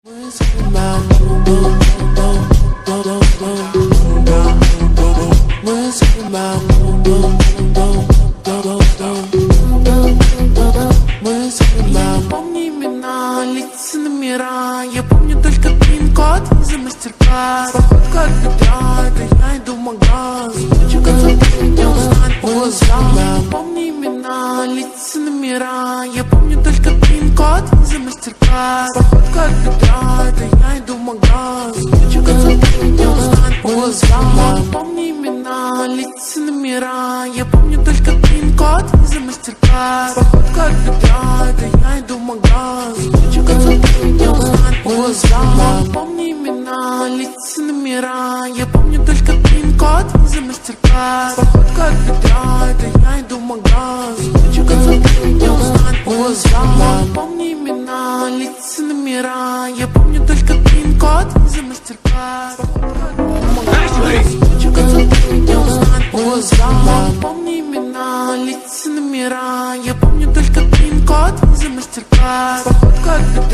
Помни имена, лица, номера. Я помню только пин-код за мастер-класс. Походка от бедра, это я иду в магаз. Хочу концерт, не узнать по глазам. Помни имена, лица, номера. Я помню только пин-код за мастер-класс. Походка от бедра, это я иду в магаз. Хочу концерт, не узнать по глазам. Помни имена, лица, номера. Я помню только пин-код за мастер-класс. Походка от бедра, это я иду в магаз. Хочу концерт, не узнать по глазам. Помни имена, лица, номера. Я помню только пин-код за мастер-класс. Походка от бедра, это я иду в магаз. Хочу концерт, не узнать по глазам. Помни имена, лица, номера. Я помню только пин-код за мастер-класс. Хочу концерт, не узнать по глазам. Помни имена, лица, номера. Я помню только пин-код за мастер-класс. Походка от бедра.